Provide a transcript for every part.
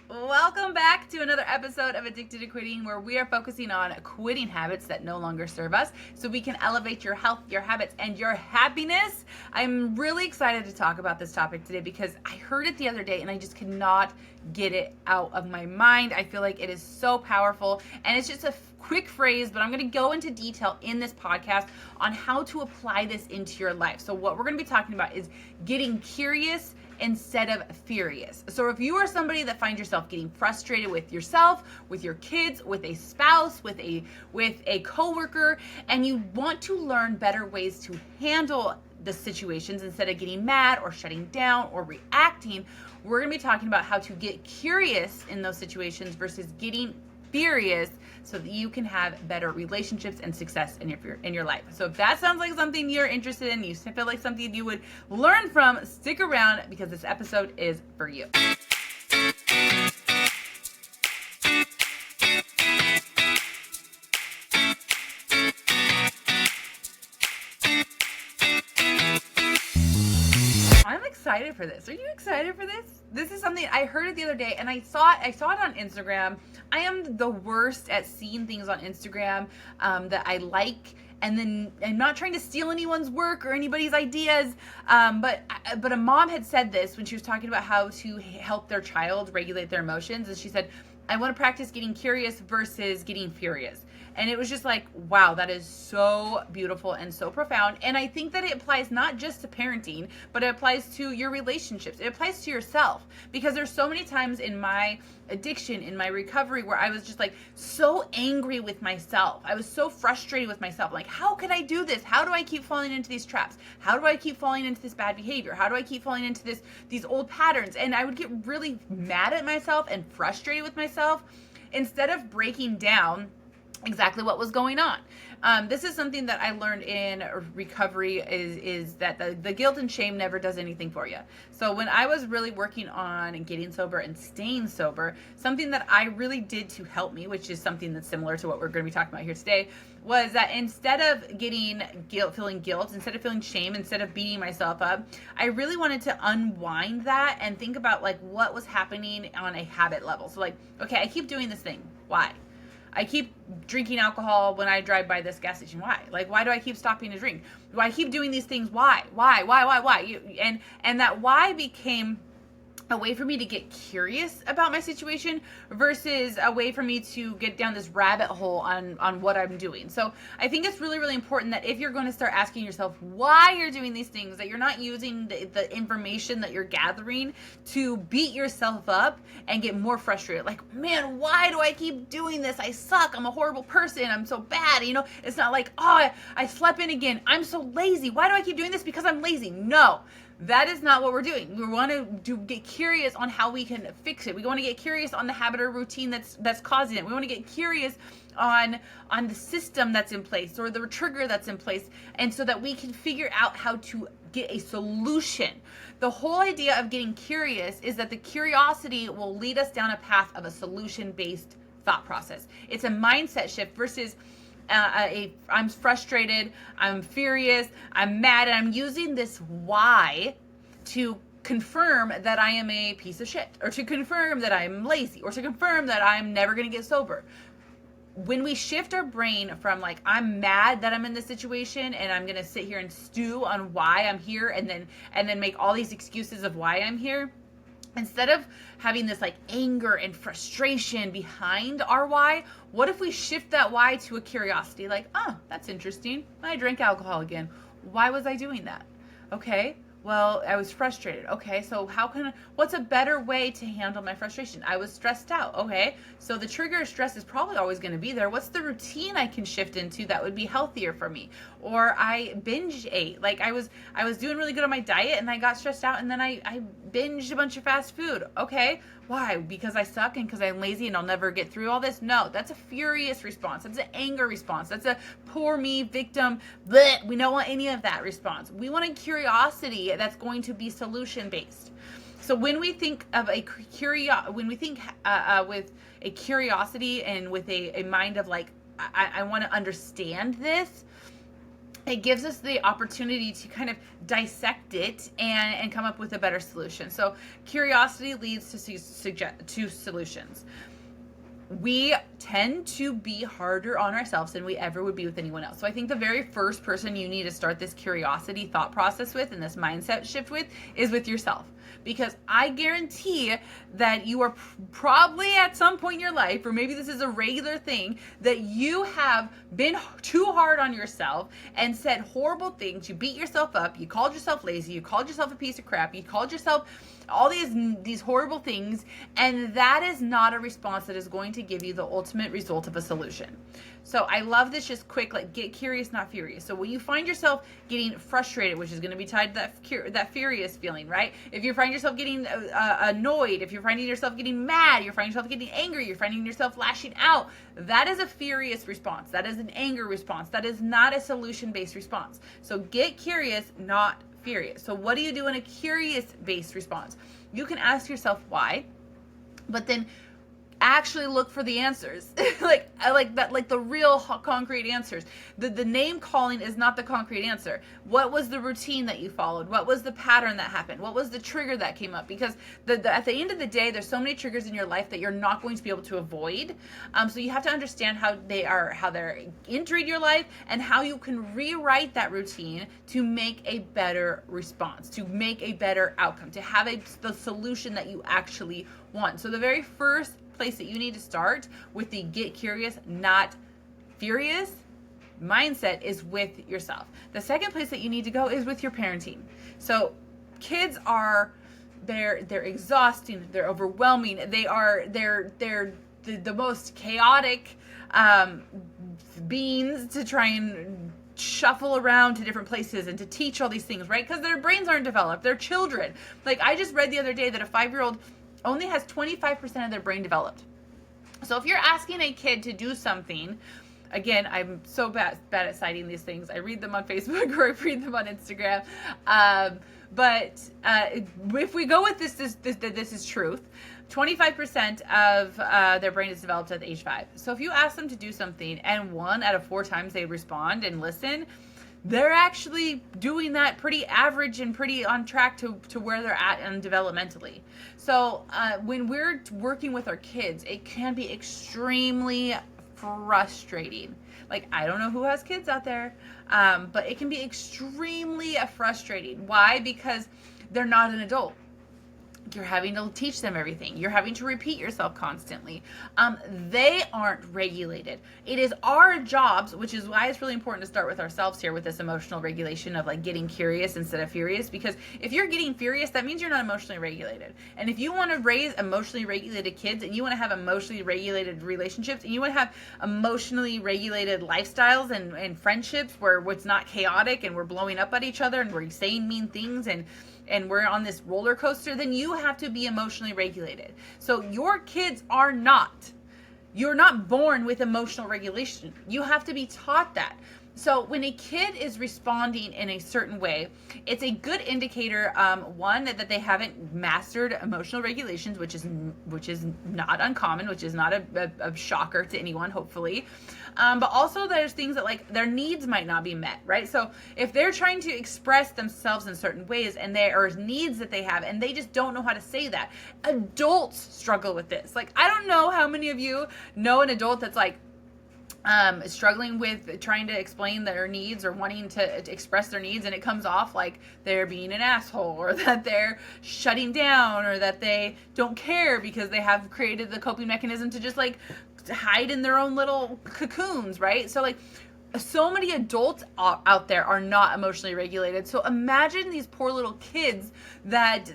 Welcome back to another episode of Addicted to Quitting, where we are focusing on quitting habits that no longer serve us so we can elevate your health, your habits, and your happiness. I'm really excited to talk about this topic today because I heard it the other day and I just cannot get it out of my mind. I feel like it is so powerful, and it's just a quick phrase, but I'm going to go into detail in this podcast on how to apply this into your life. So what we're going to be talking about is getting curious instead of furious. So if you are somebody that finds yourself getting frustrated with yourself, with your kids, with a spouse, with a coworker, and you want to learn better ways to handle the situations instead of getting mad or shutting down or reacting, we're going to be talking about how to get curious in those situations versus getting furious so that you can have better relationships and success in your life. So if that sounds like something you're interested in, you feel like something you would learn from, stick around because this episode is for you. I'm excited for this. Are you excited for this? This is something I heard it the other day, and I saw it on Instagram. I am the worst at seeing things on Instagram that I like, and then I'm not trying to steal anyone's work or anybody's ideas, but a mom had said this when she was talking about how to help their child regulate their emotions, and she said, I want to practice getting curious versus getting furious. And it was just like, wow, that is so beautiful and so profound. And I think that it applies not just to parenting, but it applies to your relationships. It applies to yourself, because there's so many times in my addiction, in my recovery, where I was just like so angry with myself. I was so frustrated with myself. Like, how can I do this? How do I keep falling into these traps? How do I keep falling into this bad behavior? How do I keep falling into these old patterns? And I would get really mad at myself and frustrated with myself instead of breaking down exactly what was going on. This is something that I learned in recovery is that the guilt and shame never does anything for you. So when I was really working on getting sober and staying sober, something that I really did to help me, which is something that's similar to what we're going to be talking about here today, was that instead of feeling guilt, instead of feeling shame, instead of beating myself up, I really wanted to unwind that and think about like what was happening on a habit level. So like, okay, I keep doing this thing. Why? I keep drinking alcohol when I drive by this gas station. Why? Like, why do I keep stopping to drink? Do I keep doing these things? Why? And that why became a way for me to get curious about my situation versus a way for me to get down this rabbit hole on what I'm doing. So I think it's really, really important that if you're going to start asking yourself why you're doing these things, that you're not using the information that you're gathering to beat yourself up and get more frustrated. Like, man, why do I keep doing this? I suck. I'm a horrible person. I'm so bad. You know, it's not like, oh, I slept in again. I'm so lazy. Why do I keep doing this? Because I'm lazy. No. That is not what we're doing. We want to get curious on how we can fix it. We want to get curious on the habit or routine that's causing it. We want to get curious on the system that's in place or the trigger that's in place, and so that we can figure out how to get a solution. The whole idea of getting curious is that the curiosity will lead us down a path of a solution-based thought process. It's a mindset shift versus I'm frustrated, I'm furious, I'm mad, and I'm using this why to confirm that I am a piece of shit, or to confirm that I'm lazy, or to confirm that I'm never going to get sober. When we shift our brain from like, I'm mad that I'm in this situation and I'm going to sit here and stew on why I'm here and then make all these excuses of why I'm here, instead of having this like anger and frustration behind our why, what if we shift that why to a curiosity? Like, oh, that's interesting. I drank alcohol again. Why was I doing that? Okay, well, I was frustrated. Okay, so what's a better way to handle my frustration? I was stressed out. Okay, so the trigger of stress is probably always going to be there. What's the routine I can shift into that would be healthier for me? Or I binge ate. Like I was doing really good on my diet and I got stressed out and then I binged a bunch of fast food. Okay, why? Because I suck and because I'm lazy and I'll never get through all this? No, that's a furious response. That's an anger response. That's a poor me, victim, bleh. We don't want any of that response. We want a curiosity that's going to be solution based. So when we think of with a curiosity and with a mind of like, I want to understand this, it gives us the opportunity to kind of dissect it and come up with a better solution. So curiosity leads to solutions. We tend to be harder on ourselves than we ever would be with anyone else. So I think the very first person you need to start this curiosity thought process with and this mindset shift with is with yourself. Because I guarantee that you are probably at some point in your life, or maybe this is a regular thing, that you have been too hard on yourself and said horrible things. You beat yourself up. You called yourself lazy. You called yourself a piece of crap. You called yourself all these horrible things, and that is not a response that is going to give you the ultimate result of a solution. So I love this just quick, like, get curious, not furious. So when you find yourself getting frustrated, which is going to be tied to that furious feeling, right? If you find yourself getting annoyed, if you're finding yourself getting mad, you're finding yourself getting angry, you're finding yourself lashing out, that is a furious response. That is an anger response. That is not a solution-based response. So get curious, not furious. So what do you do in a curious-based response? You can ask yourself why, but then actually look for the answers. I like that, like the real concrete answers. The name calling is not the concrete answer. What was the routine that you followed? What was the pattern that happened? What was the trigger that came up? Because at the end of the day, there's so many triggers in your life that you're not going to be able to avoid. So you have to understand how they're entering your life and how you can rewrite that routine to make a better response, to make a better outcome, to have the solution that you actually want. So the very first place that you need to start with the get curious, not furious mindset is with yourself. The second place that you need to go is with your parenting. So kids they're exhausting, they're overwhelming, they're the most chaotic beings to try and shuffle around to different places and to teach all these things, right? Because their brains aren't developed. They're children. Like, I just read the other day that a 5-year-old only has 25% of their brain developed. So if you're asking a kid to do something, again, I'm so bad at citing these things. I read them on Facebook or I read them on Instagram. But if we go with this is truth. 25% of their brain is developed at age 5. So if you ask them to do something and 1 out of 4 times they respond and listen, they're actually doing that pretty average and pretty on track to where they're at and developmentally. So when we're working with our kids, it can be extremely frustrating. Like, I don't know who has kids out there, but it can be extremely frustrating. Why? Because they're not an adult. You're having to teach them everything. You're having to repeat yourself constantly. They aren't regulated. It is our jobs, which is why it's really important to start with ourselves here with this emotional regulation of like getting curious instead of furious. Because if you're getting furious, that means you're not emotionally regulated. And if you want to raise emotionally regulated kids and you want to have emotionally regulated relationships and you want to have emotionally regulated lifestyles and friendships where it's not chaotic and we're blowing up at each other and we're saying mean things and we're on this roller coaster, then you have to be emotionally regulated. So your kids you're not born with emotional regulation. You have to be taught that. So when a kid is responding in a certain way, it's a good indicator, one, that they haven't mastered emotional regulations, which is not uncommon, which is not a shocker to anyone, hopefully. But also there's things that like their needs might not be met, right? So if they're trying to express themselves in certain ways and there are needs that they have and they just don't know how to say that, adults struggle with this. Like, I don't know how many of you know an adult that's like, struggling with trying to explain their needs or wanting to express their needs, and it comes off like they're being an asshole or that they're shutting down or that they don't care because they have created the coping mechanism to just like hide in their own little cocoons, right? So like, so many adults out there are not emotionally regulated. So imagine these poor little kids that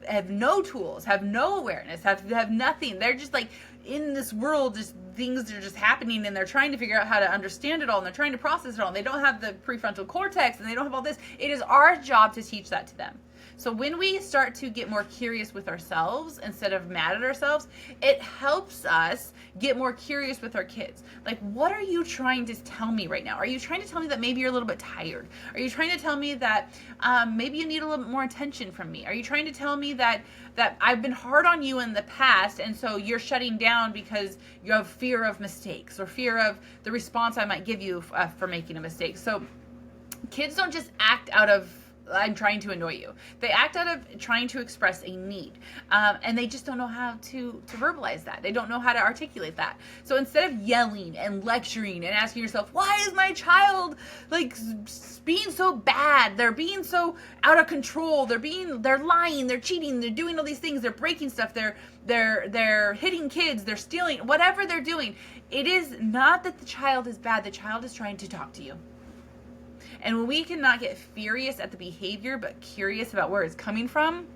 have no tools, have no awareness, have nothing. They're just like in this world, just things are just happening and they're trying to figure out how to understand it all and they're trying to process it all and they don't have the prefrontal cortex and they don't have all this. It is our job to teach that to them. So when we start to get more curious with ourselves instead of mad at ourselves, it helps us get more curious with our kids. Like, what are you trying to tell me right now? Are you trying to tell me that maybe you're a little bit tired? Are you trying to tell me that maybe you need a little bit more attention from me? Are you trying to tell me that I've been hard on you in the past and so you're shutting down because you have fear of mistakes or fear of the response I might give you for making a mistake? So Kids don't just act out of I'm trying to annoy you. They act out of trying to express a need. And they just don't know how to verbalize that. They don't know how to articulate that. So instead of yelling and lecturing and asking yourself, why is my child like being so bad? They're being so out of control. They're lying, they're cheating, they're doing all these things, they're breaking stuff, they're hitting kids, they're stealing, whatever they're doing. It is not that the child is bad. The child is trying to talk to you. And when we cannot get furious at the behavior, but curious about where it's coming from,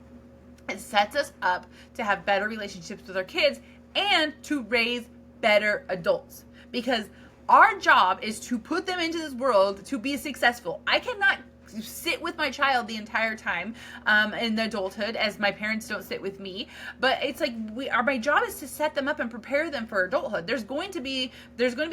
it sets us up to have better relationships with our kids and to raise better adults. Because our job is to put them into this world to be successful. I cannot sit with my child the entire time in adulthood, as my parents don't sit with me, but it's like my job is to set them up and prepare them for adulthood. There's going to be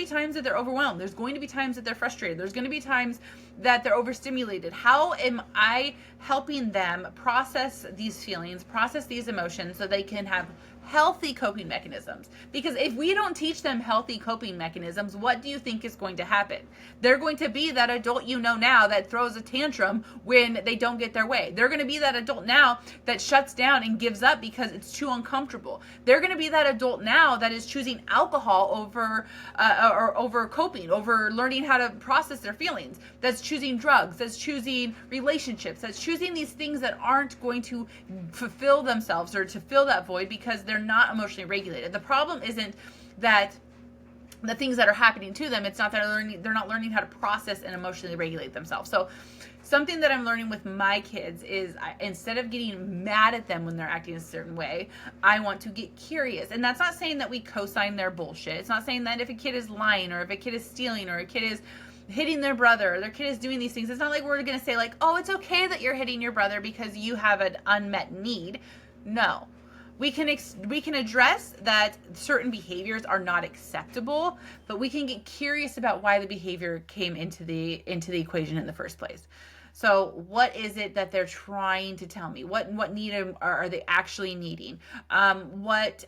times that they're overwhelmed. There's going to be times that they're frustrated. There's going to be times that they're overstimulated. How am I helping them process these feelings, process these emotions, so they can have healthy coping mechanisms? Because if we don't teach them healthy coping mechanisms, what do you think is going to happen? They're going to be that adult now that throws a tantrum when they don't get their way. They're going to be that adult now that shuts down and gives up because it's too uncomfortable. They're going to be that adult now that is choosing alcohol over coping, over learning how to process their feelings. That's choosing drugs, that's choosing relationships, that's choosing these things that aren't going to fulfill themselves or to fill that void because they're not emotionally regulated. The problem isn't that the things that are happening to them, it's not that they're not learning how to process and emotionally regulate themselves. So something that I'm learning with my kids is instead of getting mad at them when they're acting a certain way, I want to get curious. And that's not saying that we co-sign their bullshit. It's not saying that if a kid is lying or if a kid is stealing or a kid is hitting their brother or their kid is doing these things, it's not like we're going to say like, oh, it's okay that you're hitting your brother because you have an unmet need. No. We can address that certain behaviors are not acceptable, but we can get curious about why the behavior came into the equation in the first place. So what is it that they're trying to tell me? What need are they actually needing? What's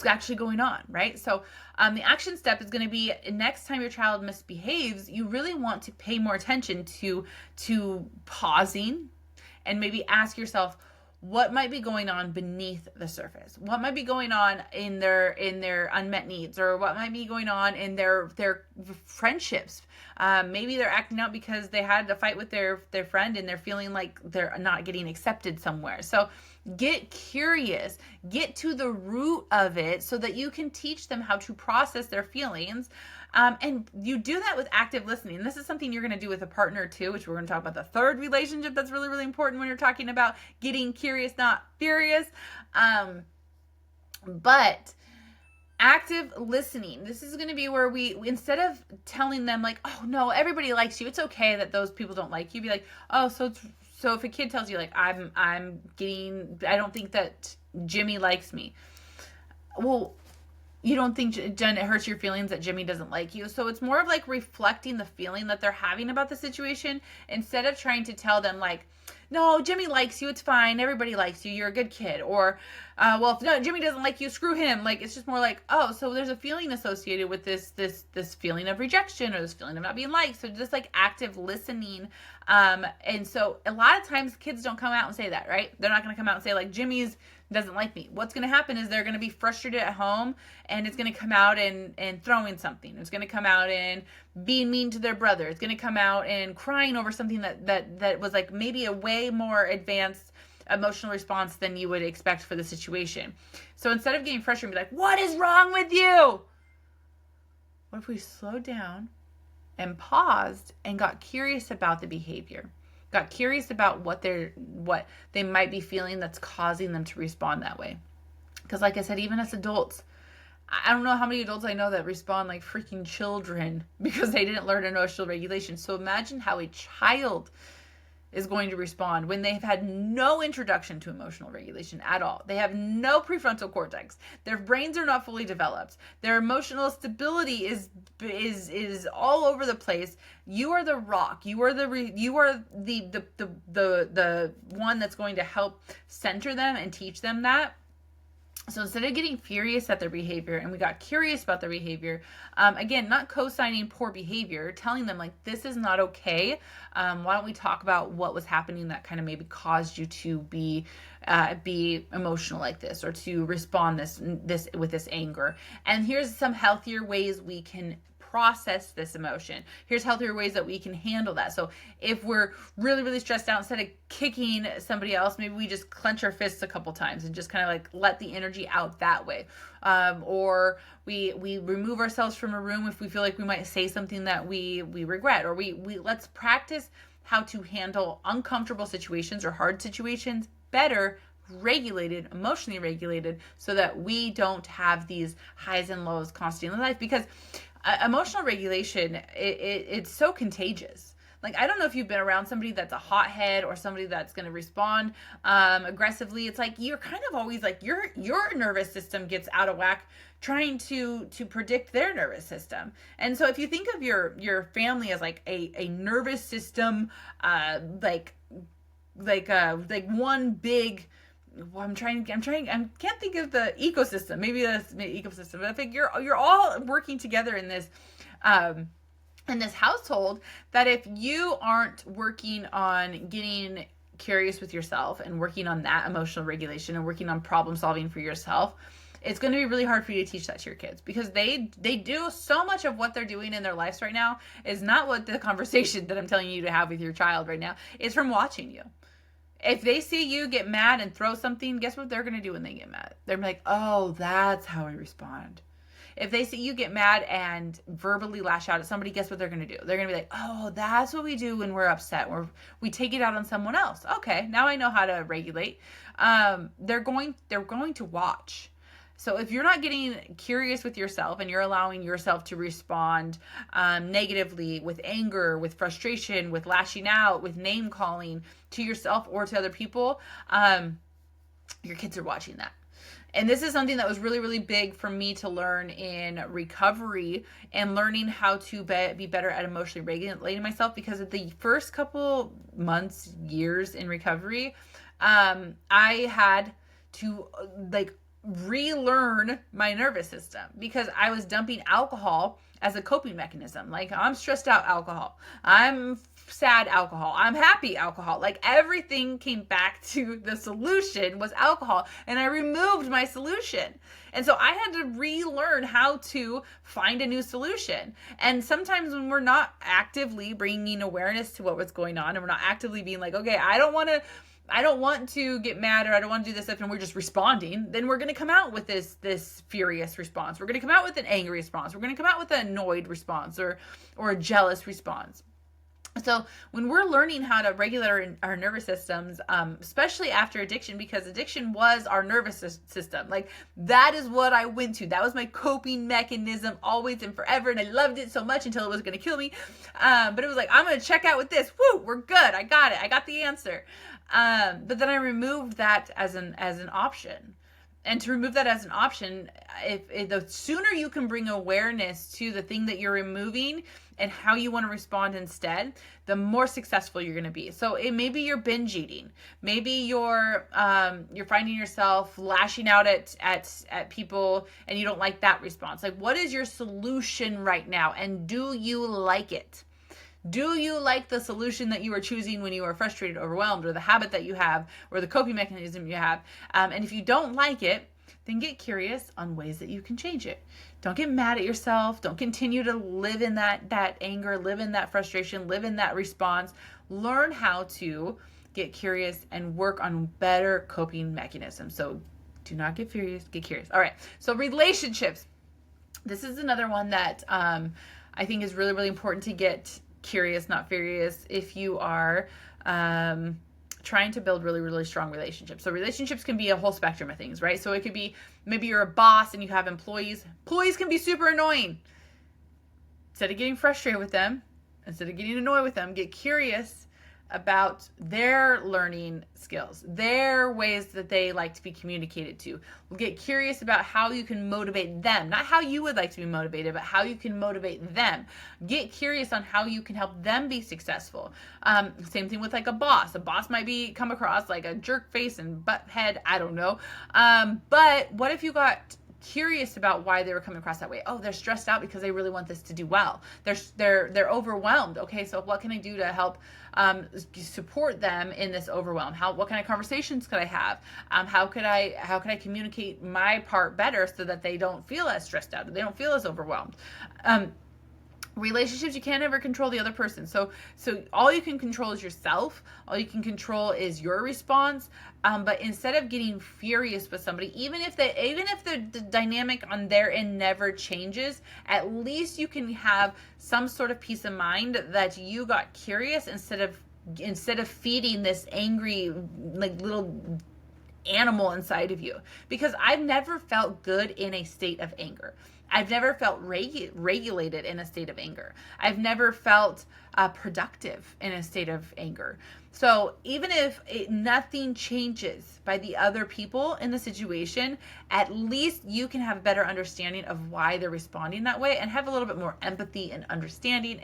actually going on, right? So the action step is going to be next time your child misbehaves, you really want to pay more attention to pausing and maybe ask yourself what might be going on beneath the surface. What might be going on in their unmet needs, or what might be going on in their friendships. Maybe they're acting out because they had a fight with their friend and they're feeling like they're not getting accepted somewhere. So get curious, get to the root of it so that you can teach them how to process their feelings. And you do that with active listening. And this is something you're going to do with a partner too, which we're going to talk about the third relationship that's really, really important when you're talking about getting curious, not furious. But active listening, this is going to be where we instead of telling them like, oh no, everybody likes you, it's okay that those people don't like you, be like, oh, so if a kid tells you like, I don't think that Jimmy likes me. Well, you don't think, Jen, it hurts your feelings that Jimmy doesn't like you. So it's more of like reflecting the feeling that they're having about the situation instead of trying to tell them like, no, Jimmy likes you, it's fine, everybody likes you, you're a good kid. Or, well, if no, Jimmy doesn't like you, screw him. Like, it's just more like, oh, so there's a feeling associated with this feeling of rejection or this feeling of not being liked. So just like active listening. And so a lot of times kids don't come out and say that, right? They're not going to come out and say like, Jimmy's doesn't like me. What's going to happen is they're going to be frustrated at home, and it's going to come out in throwing something. It's going to come out in being mean to their brother. It's going to come out in crying over something that was like maybe a way more advanced emotional response than you would expect for the situation. So instead of getting frustrated and be like, what is wrong with you? What if we slowed down and paused and got curious about the behavior? Got curious about what they might be feeling that's causing them to respond that way. Because like I said, even as adults, I don't know how many adults I know that respond like freaking children because they didn't learn emotional regulation. So imagine how a child is going to respond when they've had no introduction to emotional regulation at all. They have no prefrontal cortex. Their brains are not fully developed. Their emotional stability is all over the place. You are the rock. You are the one that's going to help center them and teach them that. So instead of getting furious at their behavior, and we got curious about their behavior, again, not co-signing poor behavior, telling them like, this is not okay. Why don't we talk about what was happening that kind of maybe caused you to be emotional like this, or to respond this with this anger. And here's some healthier ways we can process this emotion. Here's healthier ways that we can handle that. So if we're really, really stressed out, instead of kicking somebody else, maybe we just clench our fists a couple times and just kind of like let the energy out that way. Or we remove ourselves from a room if we feel like we might say something that we regret. Or we let's practice how to handle uncomfortable situations or hard situations better, regulated, emotionally regulated, so that we don't have these highs and lows constantly in life. Because emotional regulation, it's so contagious. Like, I don't know if you've been around somebody that's a hothead or somebody that's going to respond aggressively. It's like you're kind of always like your nervous system gets out of whack trying to predict their nervous system. And so if you think of your family as like a nervous system, like one big, well, I can't think of the ecosystem. Maybe that's ecosystem, but I think you're all working together in this household, that if you aren't working on getting curious with yourself and working on that emotional regulation and working on problem solving for yourself, it's going to be really hard for you to teach that to your kids, because they do so much of what they're doing in their lives right now is not what the conversation that I'm telling you to have with your child right now is from watching you. If they see you get mad and throw something, guess what they're going to do when they get mad? They're like, oh, that's how I respond. If they see you get mad and verbally lash out at somebody, guess what they're going to do? They're going to be like, oh, that's what we do when we're upset, or we take it out on someone else. Okay, now I know how to regulate. They're going to watch. So if you're not getting curious with yourself and you're allowing yourself to respond negatively, with anger, with frustration, with lashing out, with name calling to yourself or to other people, your kids are watching that. And this is something that was really, really big for me to learn in recovery, and learning how to be better at emotionally regulating myself, because of the first couple months, years in recovery, I had to relearn my nervous system, because I was dumping alcohol as a coping mechanism. Like, I'm stressed out, alcohol. I'm sad, alcohol. I'm happy, alcohol. Like, everything came back to the solution was alcohol, and I removed my solution. And so I had to relearn how to find a new solution. And sometimes when we're not actively bringing awareness to what was going on, and we're not actively being like, okay, I don't want to get mad, or I don't want to do this stuff, and we're just responding, then we're going to come out with this furious response. We're going to come out with an angry response. We're going to come out with an annoyed response, or a jealous response. So when we're learning how to regulate our nervous systems, especially after addiction, because addiction was our nervous system. Like, that is what I went to. That was my coping mechanism always and forever. And I loved it so much until it was going to kill me. But it was like, I'm going to check out with this. Woo, we're good. I got it. I got the answer. But then I removed that as an option. And to remove that as an option, if the sooner you can bring awareness to the thing that you're removing and how you want to respond instead, the more successful you're going to be. So maybe you're binge eating. Maybe you're finding yourself lashing out at people, and you don't like that response. Like, what is your solution right now? And do you like it? Do you like the solution that you are choosing when you are frustrated, overwhelmed, or the habit that you have, or the coping mechanism you have? And if you don't like it, then get curious on ways that you can change it. Don't get mad at yourself. Don't continue to live in that anger, live in that frustration, live in that response. Learn how to get curious and work on better coping mechanisms. So do not get furious, get curious. All right, so relationships. This is another one that I think is really, really important to get curious, not furious, if you are trying to build really, really strong relationships. So relationships can be a whole spectrum of things, right? So it could be, maybe you're a boss and you have employees. Employees can be super annoying. Instead of getting frustrated with them, instead of getting annoyed with them, get curious about their learning skills, their ways that they like to be communicated to. Get curious about how you can motivate them, not how you would like to be motivated, but how you can motivate them. Get curious on how you can help them be successful. Same thing with like a boss. A boss might come across like a jerk face and butt head, I don't know. But what if you got curious about why they were coming across that way? Oh, they're stressed out because they really want this to do well. They're overwhelmed. Okay, so what can I do to help support them in this overwhelm? What kind of conversations could I have? How could I communicate my part better so that they don't feel as stressed out, they don't feel as overwhelmed? Relationships, you can't ever control the other person. So all you can control is yourself. All you can control is your response. But instead of getting furious with somebody, even if the dynamic on their end never changes, at least you can have some sort of peace of mind that you got curious instead of feeding this angry like little animal inside of you. Because I've never felt good in a state of anger. I've never felt regulated in a state of anger. I've never felt productive in a state of anger. So even if nothing changes by the other people in the situation, at least you can have a better understanding of why they're responding that way and have a little bit more empathy and understanding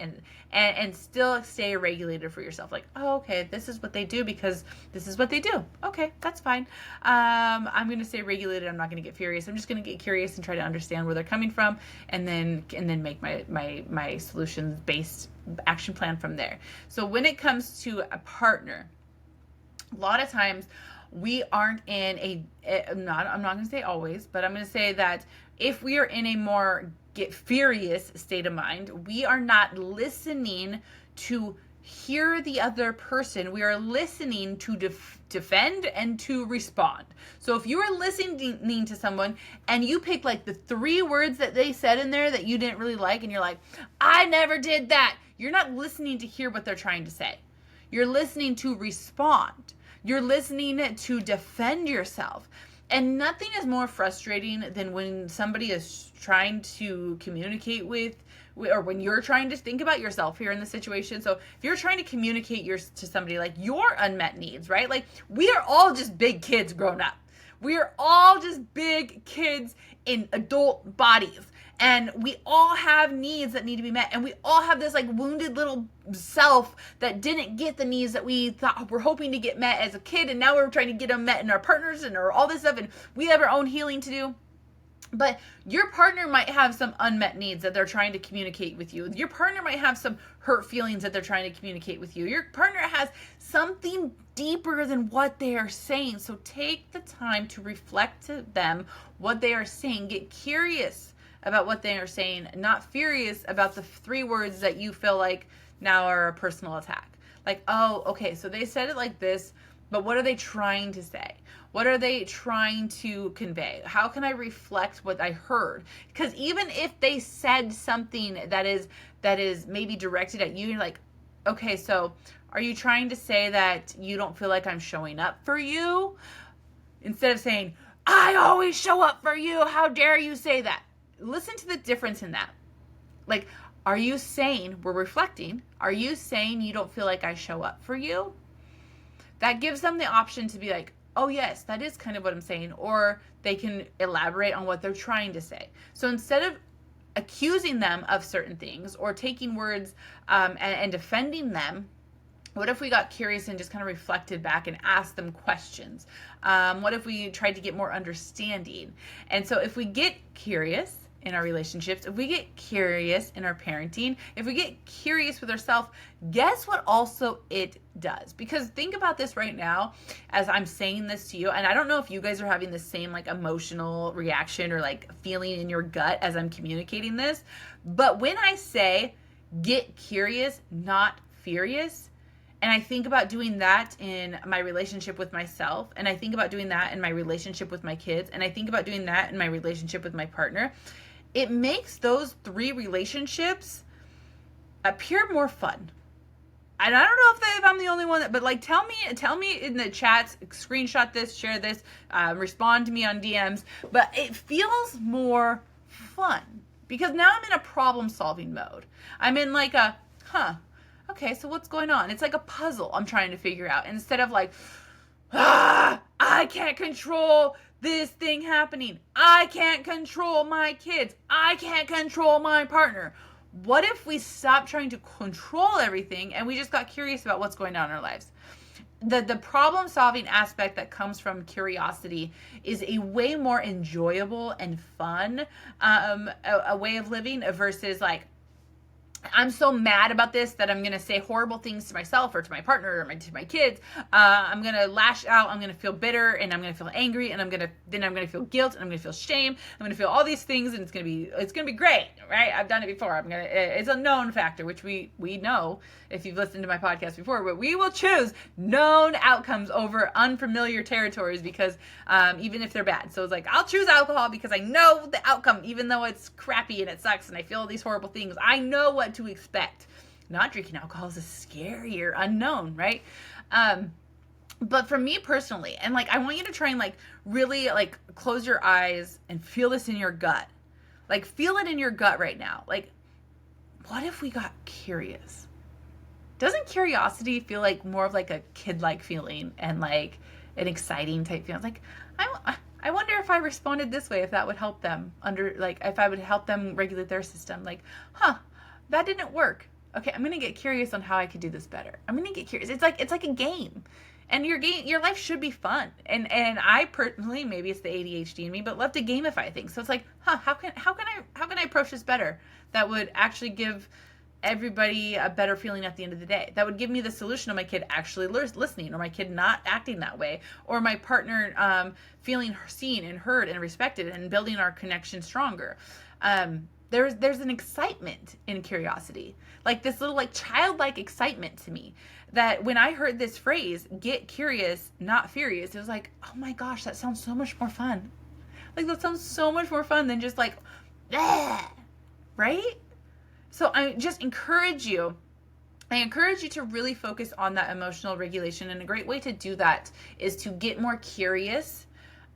and still stay regulated for yourself. Like, oh, okay, this is what they do because this is what they do. Okay, that's fine. I'm going to stay regulated. I'm not going to get furious. I'm just going to get curious and try to understand where they're coming from and then make my solutions based action plan from there. So when it comes to a partner, a lot of times we aren't in I'm not going to say always, but I'm going to say that if we are in a more get furious state of mind, we are not listening to hear the other person. We are listening to defend and to respond. So if you are listening to someone and you pick like the 3 words that they said in there that you didn't really like, and you're like, I never did that. You're not listening to hear what they're trying to say. You're listening to respond. You're listening to defend yourself. And nothing is more frustrating than when somebody is trying to communicate with, or when you're trying to think about yourself here in the situation. So if you're trying to communicate to somebody like your unmet needs, right? Like we are all just big kids grown up. We are all just big kids in adult bodies. And we all have needs that need to be met. And we all have this like wounded little self that didn't get the needs that we thought we're hoping to get met as a kid. And now we're trying to get them met in our partners and all this stuff. And we have our own healing to do. But your partner might have some unmet needs that they're trying to communicate with you. Your partner might have some hurt feelings that they're trying to communicate with you. Your partner has something deeper than what they are saying. So take the time to reflect to them what they are saying. Get curious about what they are saying, not furious about the 3 words that you feel like now are a personal attack. Like, oh, okay, so they said it like this, but what are they trying to say? What are they trying to convey? How can I reflect what I heard? Because even if they said something that is maybe directed at you, you're like, okay, so are you trying to say that you don't feel like I'm showing up for you? Instead of saying, I always show up for you, how dare you say that? Listen to the difference in that. Like, are you saying, we're reflecting, are you saying you don't feel like I show up for you? That gives them the option to be like, oh yes, that is kind of what I'm saying. Or they can elaborate on what they're trying to say. So instead of accusing them of certain things or taking words and defending them, what if we got curious and just kind of reflected back and asked them questions? What if we tried to get more understanding? And so if we get curious in our relationships, if we get curious in our parenting, if we get curious with ourselves, guess what also it does? Because think about this right now as I'm saying this to you, and I don't know if you guys are having the same like emotional reaction or like feeling in your gut as I'm communicating this, but when I say get curious, not furious, and I think about doing that in my relationship with myself, and I think about doing that in my relationship with my kids, and I think about doing that in my relationship with my partner, it makes those 3 relationships appear more fun. And I don't know if I'm the only one but like tell me in the chats, screenshot this, share this, respond to me on DMs, but it feels more fun because now I'm in a problem solving mode. I'm in like a, okay, so what's going on? It's like a puzzle I'm trying to figure out instead of like, I can't control this thing happening. I can't control my kids. I can't control my partner. What if we stopped trying to control everything and we just got curious about what's going on in our lives? The problem solving aspect that comes from curiosity is a way more enjoyable and fun a way of living versus like, I'm so mad about this that I'm going to say horrible things to myself or to my partner or to my kids. I'm going to lash out. I'm going to feel bitter and I'm going to feel angry and I'm going to feel guilt and I'm going to feel shame. I'm going to feel all these things and it's going to be great, right? I've done it before. It's a known factor, which we know if you've listened to my podcast before, but we will choose known outcomes over unfamiliar territories because even if they're bad. So it's like, I'll choose alcohol because I know the outcome, even though it's crappy and it sucks and I feel all these horrible things. I know what to expect. Not drinking alcohol is a scarier unknown, right? But for me personally, and like I want you to try and like really like close your eyes and feel this in your gut. Like feel it in your gut right now. Like, what if we got curious? Doesn't curiosity feel like more of like a kid-like feeling and like an exciting type feeling? Like I wonder if I responded this way, if that would help them if I would help them regulate their system. Like, that didn't work. Okay, I'm gonna get curious on how I could do this better. I'm gonna get curious. It's like a game, and your life should be fun. And I personally, maybe it's the ADHD in me, but love to gamify things. So it's like, how can I approach this better? That would actually give everybody a better feeling at the end of the day. That would give me the solution of my kid actually listening, or my kid not acting that way, or my partner feeling seen and heard and respected, and building our connection stronger. There's an excitement in curiosity, like this little like childlike excitement to me, that when I heard this phrase, get curious, not furious, it was like, oh my gosh, that sounds so much more fun. Like that sounds so much more fun than just like, right? So I encourage you to really focus on that emotional regulation. And a great way to do that is to get more curious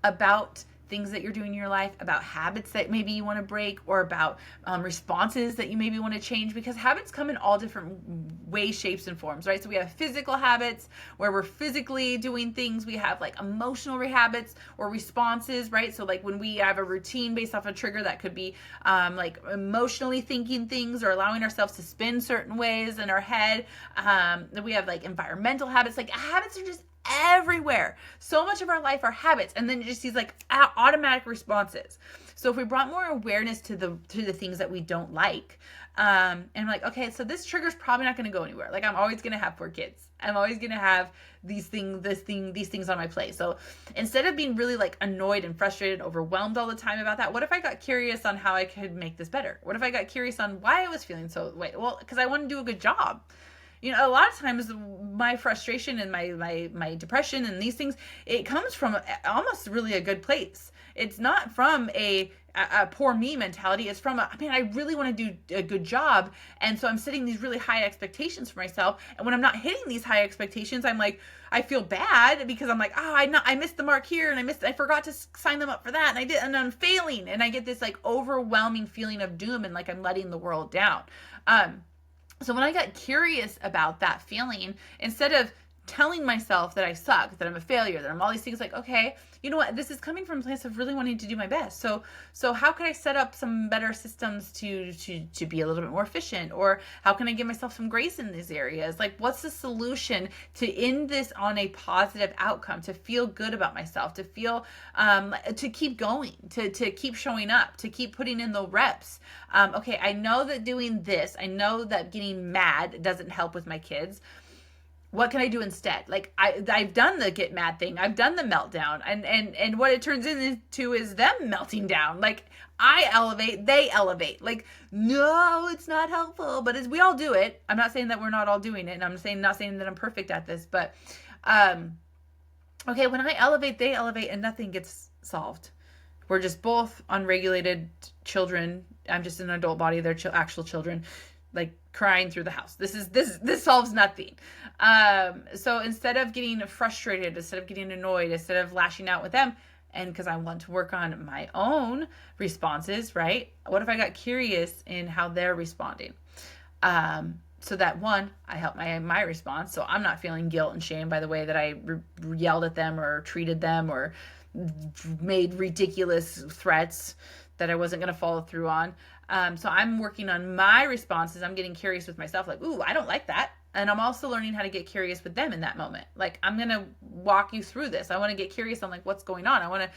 about things that you're doing in your life, about habits that maybe you want to break, or about responses that you maybe want to change, because habits come in all different ways, shapes, and forms, right? So we have physical habits where we're physically doing things. We have like emotional habits or responses, right? So like when we have a routine based off a trigger, that could be like emotionally thinking things or allowing ourselves to spin certain ways in our head. We have like environmental habits. Like habits are just everywhere. So much of our life are habits, and then just these like automatic responses. So if we brought more awareness to the things that we don't like, and I'm like, okay, so this trigger's probably not going to go anywhere. Like I'm always going to have 4 kids. I'm always going to have these things on my plate. So instead of being really like annoyed and frustrated, overwhelmed all the time about that, what if I got curious on how I could make this better? What if I got curious on why I was feeling so way? Well, because I want to do a good job. You know, a lot of times my frustration and my depression and these things, it comes from almost really a good place. It's not from a poor me mentality. It's from I really want to do a good job. And so I'm setting these really high expectations for myself. And when I'm not hitting these high expectations, I'm like, I feel bad because I'm like, I missed the mark here, and I forgot to sign them up for that. And I'm failing. And I get this like overwhelming feeling of doom and like I'm letting the world down. So when I got curious about that feeling, instead of telling myself that I suck, that I'm a failure, that I'm all these things, like, okay, you know what, this is coming from a place of really wanting to do my best. So how can I set up some better systems to be a little bit more efficient? Or how can I give myself some grace in these areas? Like, what's the solution to end this on a positive outcome, to feel good about myself, to feel, to keep going, to keep showing up, to keep putting in the reps. Okay, I know that doing this, I know that getting mad doesn't help with my kids. What can I do instead? Like I've done the get mad thing. I've done the meltdown, and what it turns into is them melting down. Like I elevate, they elevate. Like, no, it's not helpful, but we all do it. I'm not saying that we're not all doing it, and I'm not saying that I'm perfect at this, but okay, when I elevate, they elevate, and nothing gets solved. We're just both unregulated children. I'm just an adult body. They're actual children, like crying through the house. This solves nothing. So instead of getting frustrated, instead of getting annoyed, instead of lashing out with them, and because I want to work on my own responses, right? What if I got curious in how they're responding? so that one, I help my response, so I'm not feeling guilt and shame by the way that I yelled at them or treated them or made ridiculous threats that I wasn't going to follow through on. So I'm working on my responses. I'm getting curious with myself, like, ooh, I don't like that. And I'm also learning how to get curious with them in that moment. Like, I'm going to walk you through this. I want to get curious on like what's going on. I want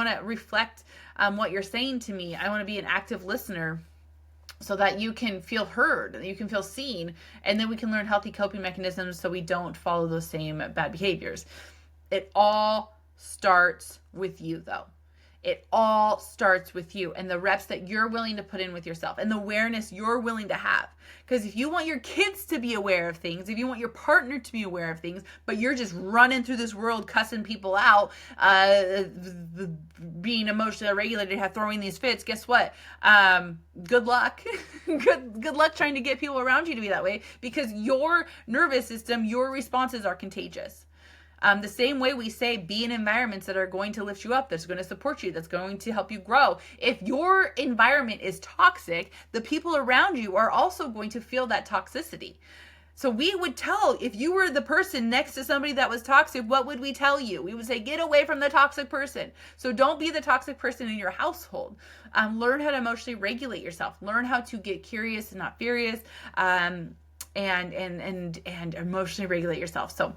to reflect what you're saying to me. I want to be an active listener so that you can feel heard, you can feel seen, and then we can learn healthy coping mechanisms so we don't follow those same bad behaviors. It all starts with you, though. It all starts with you and the reps that you're willing to put in with yourself and the awareness you're willing to have. Because if you want your kids to be aware of things, if you want your partner to be aware of things, but you're just running through this world cussing people out, being emotionally regulated, throwing these fits, guess what? Good luck. Good luck trying to get people around you to be that way, because your nervous system, your responses are contagious. The same way we say be in environments that are going to lift you up, that's going to support you, that's going to help you grow. If your environment is toxic, the people around you are also going to feel that toxicity. So we would tell, if you were the person next to somebody that was toxic, what would we tell you? We would say, get away from the toxic person. So don't be the toxic person in your household. Learn how to emotionally regulate yourself. Learn how to get curious and not furious, and emotionally regulate yourself. So,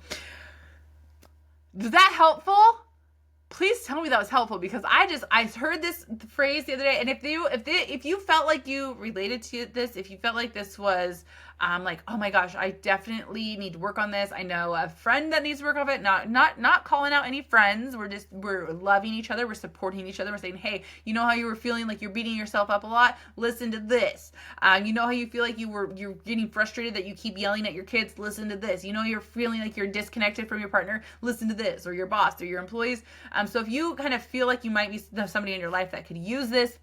was that helpful? Please tell me that was helpful, because I heard this phrase the other day, and if you felt like you related to this, if you felt like this was like, oh my gosh, I definitely need to work on this. I know a friend that needs to work on it. Not calling out any friends. We're loving each other. We're supporting each other. We're saying, hey, you know how you were feeling like you're beating yourself up a lot? Listen to this. You know how you feel like you're getting frustrated that you keep yelling at your kids? Listen to this. You know you're feeling like you're disconnected from your partner? Listen to this, or your boss or your employees. So if you kind of feel like you might be somebody in your life that could use this,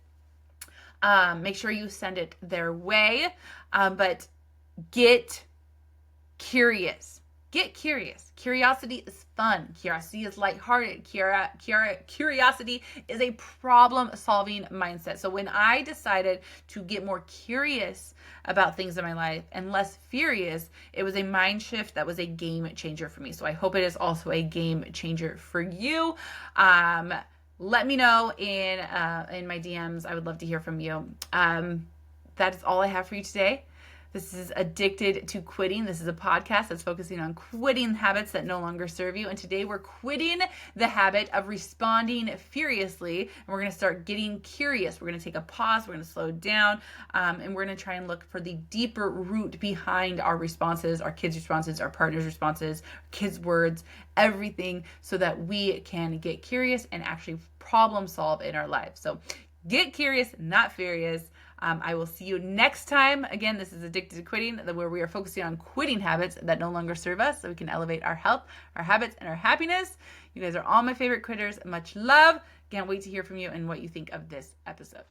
make sure you send it their way. But get curious. Get curious. Curiosity is fun. Curiosity is lighthearted. Curiosity is a problem-solving mindset. So when I decided to get more curious about things in my life and less furious, it was a mind shift that was a game changer for me. So I hope it is also a game changer for you. Let me know in my DMs. I would love to hear from you. That is all I have for you today. This is Addicted to Quitting. This is a podcast that's focusing on quitting habits that no longer serve you. And today we're quitting the habit of responding furiously. And we're going to start getting curious. We're going to take a pause. We're going to slow down. And we're going to try and look for the deeper root behind our responses, our kids' responses, our partner's responses, kids' words, everything, so that we can get curious and actually problem solve in our lives. So get curious, not furious. I will see you next time. Again, this is Addicted to Quitting, where we are focusing on quitting habits that no longer serve us so we can elevate our health, our habits, and our happiness. You guys are all my favorite quitters. Much love. Can't wait to hear from you and what you think of this episode.